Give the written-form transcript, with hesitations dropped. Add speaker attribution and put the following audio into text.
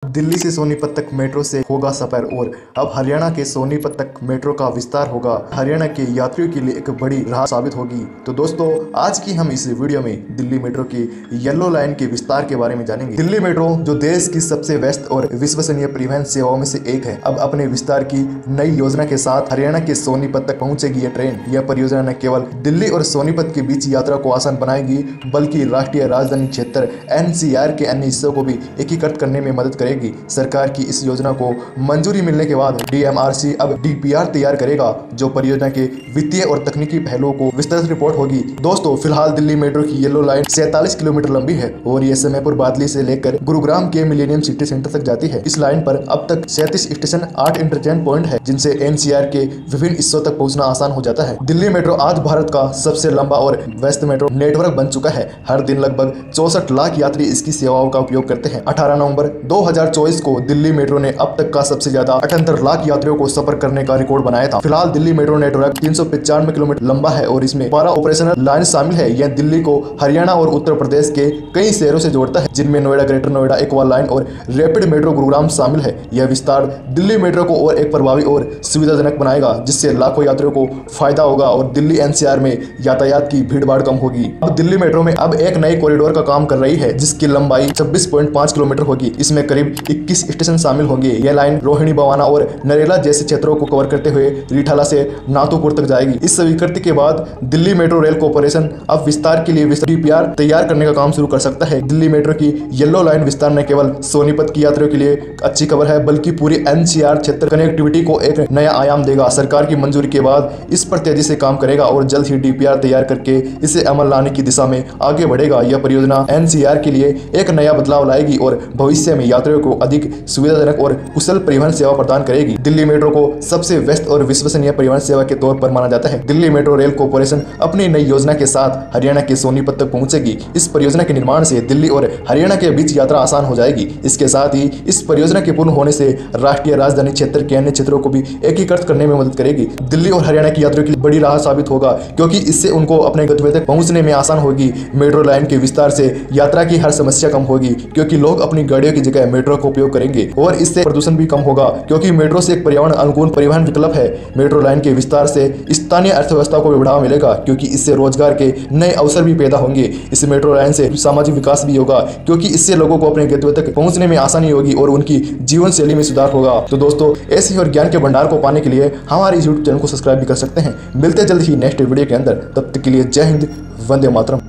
Speaker 1: दिल्ली से सोनीपत तक मेट्रो से होगा सफर और अब हरियाणा के सोनीपत तक मेट्रो का विस्तार होगा। हरियाणा के यात्रियों के लिए एक बड़ी राह साबित होगी। तो दोस्तों, आज की हम इस वीडियो में दिल्ली मेट्रो की येलो लाइन के विस्तार के बारे में जानेंगे। दिल्ली मेट्रो, जो देश की सबसे व्यस्त और विश्वसनीय परिवहन सेवाओं में से एक है, अब अपने विस्तार की नई योजना के साथ हरियाणा के सोनीपत तक पहुंचेगी यह ट्रेन। यह परियोजना न केवल दिल्ली और सोनीपत के बीच यात्रा को आसान बनाएगी, बल्कि राष्ट्रीय राजधानी क्षेत्र NCR के अन्य हिस्सों को भी एकीकृत करने में मदद करेगी। सरकार की इस योजना को मंजूरी मिलने के बाद DMRC अब DPR तैयार करेगा, जो परियोजना के वित्तीय और तकनीकी पहलुओं को विस्तृत रिपोर्ट होगी। दोस्तों, फिलहाल दिल्ली मेट्रो की येलो लाइन 47 किलोमीटर लंबी है और ये समयपुर बादली से लेकर गुरुग्राम के मिलेनियम सिटी सेंटर तक जाती है। इस लाइन पर अब तक 37 स्टेशन, 8 इंटरचेंज पॉइंट है, जिनसे NCR के विभिन्न हिस्सों तक पहुंचना आसान हो जाता है। दिल्ली मेट्रो आज भारत का सबसे लंबा और व्यस्त मेट्रो नेटवर्क बन चुका है। हर दिन लगभग 64 लाख यात्री इसकी सेवाओं का उपयोग करते हैं। 18 नवंबर 2024 को दिल्ली मेट्रो ने अब तक का सबसे ज्यादा 78 लाख यात्रियों को सफर करने का रिकॉर्ड बनाया था। फिलहाल दिल्ली मेट्रो नेटवर्क 395 किलोमीटर लंबा है और इसमें 12 ऑपरेशनल लाइन शामिल है। यह दिल्ली को हरियाणा और उत्तर प्रदेश के कई शहरों से जोड़ता है, जिनमें Noida, greater Noida, aqua line और रैपिड मेट्रो गुरुग्राम शामिल है। यह विस्तार दिल्ली मेट्रो को और एक प्रभावी और सुविधाजनक बनाएगा, जिससे लाखों यात्रियों को फायदा होगा और दिल्ली NCR में यातायात की भीड़भाड़ कम होगी। अब दिल्ली मेट्रो में अब एक नए कॉरिडोर का काम कर रही है, जिसकी लंबाई 26.5 किलोमीटर होगी। इसमें करीब 21 स्टेशन शामिल होंगे। यह लाइन रोहिणी, बवाना और नरेला जैसे क्षेत्रों को कवर करते हुए रिठाला से नाथुपुर तक जाएगी। इस स्वीकृति के बाद दिल्ली मेट्रो रेल कॉर्पोरेशन अब विस्तार के लिए DPR तैयार करने का काम शुरू कर सकता है। दिल्ली मेट्रो की येलो लाइन विस्तार न केवल सोनीपत की यात्रियों के लिए अच्छी खबर है, बल्कि पूरी NCR क्षेत्र कनेक्टिविटी को एक नया आयाम देगा। सरकार की मंजूरी के बाद इस पर तेजी से काम करेगा और जल्द ही DPR तैयार करके इसे अमल लाने की दिशा में आगे बढ़ेगा। यह परियोजना NCR के लिए एक नया बदलाव लाएगी और भविष्य में यात्रियों को अधिक सुविधाजनक और कुशल परिवहन सेवा प्रदान करेगी। दिल्ली मेट्रो को सबसे व्यस्त और विश्वसनीय परिवहन सेवा के तौर पर माना जाता है। दिल्ली मेट्रो रेल कॉर्पोरेशन अपनी नई योजना के साथ हरियाणा के सोनीपत तक पहुंचेगी। इस परियोजना के निर्माण से दिल्ली और हरियाणा के बीच यात्रा आसान हो जाएगी। इसके साथ ही इस परियोजना के पूर्ण होने से राष्ट्रीय राजधानी क्षेत्र के अन्य क्षेत्रों को भी एकीकृत करने में मदद करेगी। दिल्ली और हरियाणा की यात्रियों के लिए बड़ी राह साबित होगा, क्योंकि इससे उनको अपने गंतव्य तक पहुंचने में आसान होगी। मेट्रो लाइन के विस्तार से यात्रा की हर समस्या कम होगी, क्योंकि लोग अपनी गाड़ियों की जगह मेट्रो का उपयोग करेंगे और इससे प्रदूषण भी कम होगा, क्योंकि मेट्रो से एक पर्यावरण अनुकूल परिवहन विकल्प है। मेट्रो लाइन के विस्तार से स्थानीय अर्थव्यवस्था को भी बढ़ावा मिलेगा, क्योंकि इससे रोजगार के नए अवसर भी पैदा होंगे। इस मेट्रो लाइन से सामाजिक विकास भी होगा, क्योंकि इससे लोगों को अपने गंतव्य तक पहुंचने में आसानी होगी और उनकी जीवन शैली में सुधार होगा। तो दोस्तों, ऐसे और ज्ञान के भंडार को पाने के लिए हमारे YouTube चैनल को सब्सक्राइब भी कर सकते हैं। मिलते जल्द ही नेक्स्ट वीडियो के अंदर। तब तक के लिए जय हिंद, वंदे मातरम।